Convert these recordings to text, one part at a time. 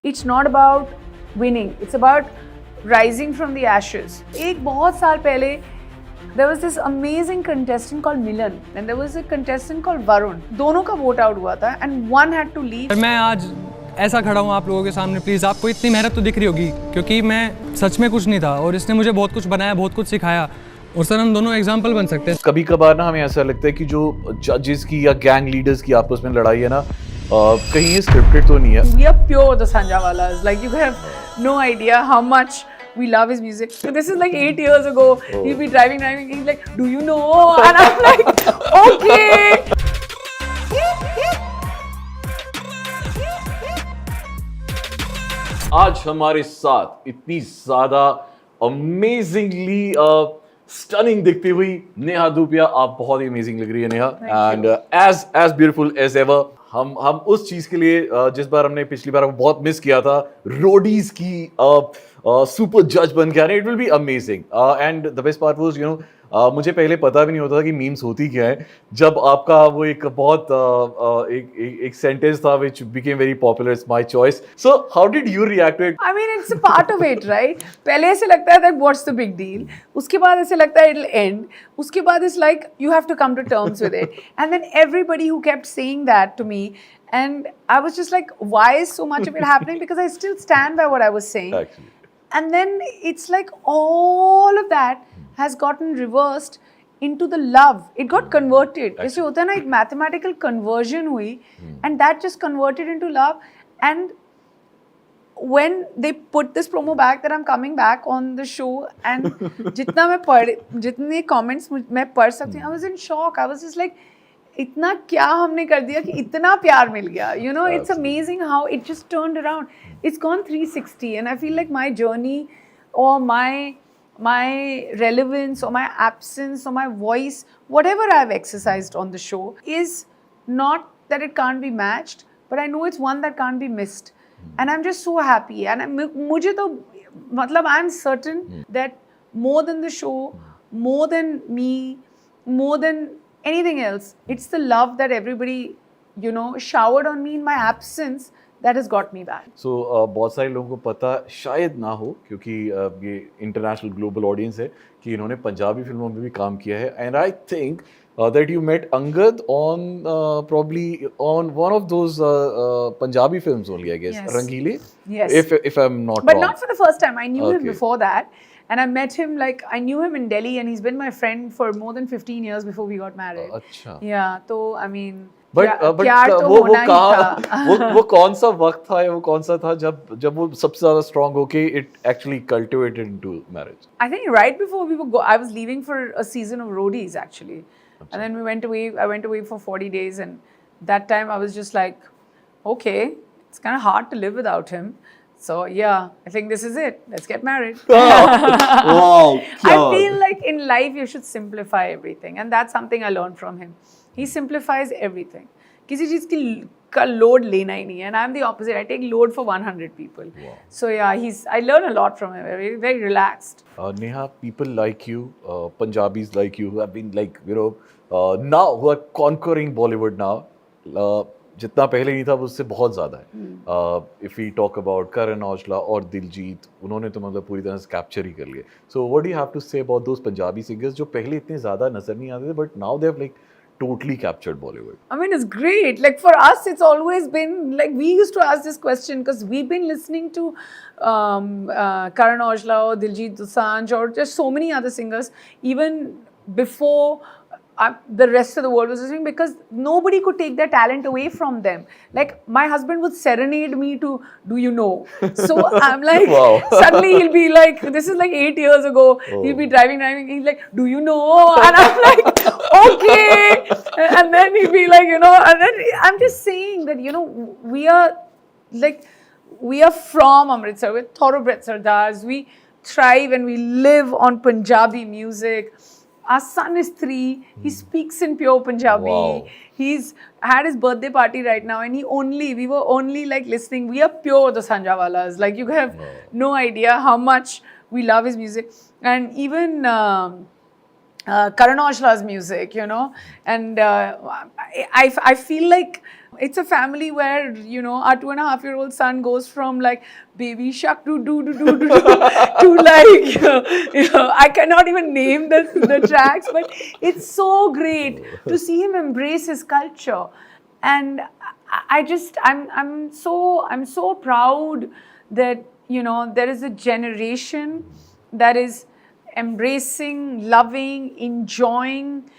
It's not about winning, it's about rising from the ashes. एक बहुत साल पहले there was this amazing contestant called Milan and there was a contestant called Varun. दोनों का vote out हुआ था and one had to leave. मैं आज ऐसा खड़ा हूँ आप लोगों के सामने, प्लीज़ आपको इतनी मेहनत तो दिख रही होगी क्योंकि मैं सच में कुछ नहीं था और इसने मुझे बहुत कुछ बनाया, बहुत कुछ सिखाया और सर हम दोनों एग्जाम्पल बन सकते हैं। कभी कभार ना हमें ऐसा लगता है कि जो जजेस की या गैंग लीडर्स की आपस में लड़ाई है ना, कहीं ये स्क्रिप्टेड तो नहीं है। We are pure the Sanjawalas. Like you have no idea how much we love his music. So this is like 8 years ago. He'll be driving. He's like, "Do you know?" And I'm like, "Okay." आज हमारे साथ इतनी ज्यादा amazingly stunning दिखती हुई नेहा धूपिया, आप बहुत ही amazing लग रही है Neha, and as beautiful as ever. हम उस चीज के लिए जिस बार हमने पिछली बार बहुत मिस किया था, रोडीज की सुपर जज बन के आने, it will be amazing. And the best part was, you know, मुझे पहले पता भी नहीं होता था कि मीम्स होती क्या है, जब आपका वो एक बहुत एक सेंटेंस था which became very popular, it's my choice. So how did you react to it? I mean, it's a part of it, right? पहले ऐसे लगता है that what's the big deal? उसके बाद ऐसे लगता है it'll end. उसके बाद it's like you have to come to terms with it. And then everybody who kept saying that to me, and I was just like, why is so much of it happening? Because I still stand by what I was saying. Actually. And then it's like all of that has gotten reversed into the love. It got converted. जैसे होता है ना, एक mathematical conversion हुई, and that just converted into love. And when they put this promo back that I'm coming back on the show, and जितने comments मैं पढ़ सकती हूँ, I was in shock. I was just like, इतना क्या हमने कर दिया कि इतना प्यार मिल गया. You know, it's amazing how it just turned around. It's gone 360, and I feel like my journey or my relevance or my absence or my voice, whatever I've exercised on the show, is not that it can't be matched, but I know it's one that can't be missed. And I'm just so happy. And मुझे तो मतलब I'm certain that more than the show, more than me, more than anything else, it's the love that everybody, you know, showered on me in my absence that has got me back. So बहुत सारे लोगों को पता शायद ना हो, क्योंकि ये इंटरनेशनल ग्लोबल ऑडियंस है, कि इन्होंने पंजाबी फिल्मों में भी काम किया है, and I think that you met Angad on probably on one of those Punjabi films only, I guess. Yes. Rangile? Yes. If I'm not But wrong. not for the first time. I knew him Okay. before that. And I met him, like, I knew him in Delhi, and he's been my friend for more than 15 years before we got married. अच्छा. Yeah, so, I mean, But प्यार तो वो होना ही कहाँ था. वो कौन सा वक्त था या वो कौन सा था जब वो सबसे ज्यादा स्ट्रांग होके it actually cultivated into marriage? I think right before we were I was leaving for a season of roadies, actually. And then I went away for 40 days, and that time I was just like, okay, it's kind of hard to live without him. So yeah, I think this is it. Let's get married. Wow. I feel like in life you should simplify everything, and that's something I learned from him. He simplifies everything. किसी चीज़ का load लेना ही नहीं है, and I'm the opposite. I take load for 100 people. Wow. So yeah, I learn a lot from him. Very, very relaxed. Neha, people like you, Punjabis like you, who have been like, you know, now who are conquering Bollywood now. जितना पहले नहीं था उससे बहुत ज़्यादा है. If we talk about Karan Aujla और दिलजीत, उन्होंने तो मतलब पूरी तरह से कैप्चर ही कर लिए. So what do you have to say about those Punjabi singers जो पहले इतने ज़्यादा नजर नहीं आते थे, but now they have like totally captured Bollywood? I mean, it's great. Like for us, it's always been like we used to ask this question because we've been listening to Karan Aujla or Diljit Dosanjh or just so many other singers even before the rest of the world was listening, because nobody could take their talent away from them. Like my husband would serenade me to "Do You Know?" So I'm like, Wow. suddenly he'll be like, this is like 8 years ago. He'll be driving. He's like, "Do you know?" And I'm like, okay. And then he'll be like, you know, and then I'm just saying that, you know, we are from Amritsar, we're thoroughbred Sardars. We thrive and we live on Punjabi music. Our son is 3. He speaks in pure Punjabi. Wow. He's had his birthday party right now, and we were only like listening. We are pure the Sanjawalas. Like you have no idea how much we love his music. And even Karan Aujla's music, you know. And I feel like it's a family where, you know, our 2.5-year-old son goes from like baby shark to to like, I cannot even name the tracks, but it's so great to see him embrace his culture. And I'm so proud that, you know, there is a generation that is embracing, loving, enjoying,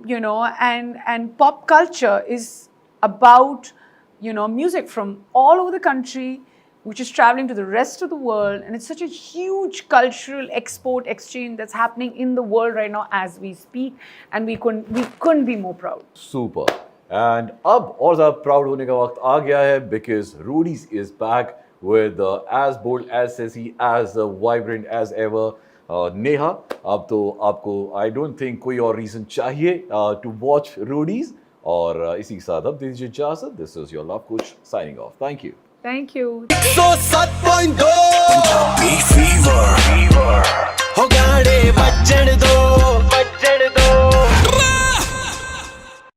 you know, and pop culture is about, you know, music from all over the country, which is traveling to the rest of the world, and it's such a huge cultural export exchange that's happening in the world right now as we speak, and we couldn't be more proud. Super. And अब और ज़्यादा proud होने का वक्त आ गया है because Rudy's is back with as bold, as sassy, as vibrant as ever. Neha, अब तो आपको I don't think कोई और reason चाहिए to watch Rudy's. और इसी के साथ अब दे दीजिए इजाज़त. This is your love coach signing off. Thank you. Thank you. 107.2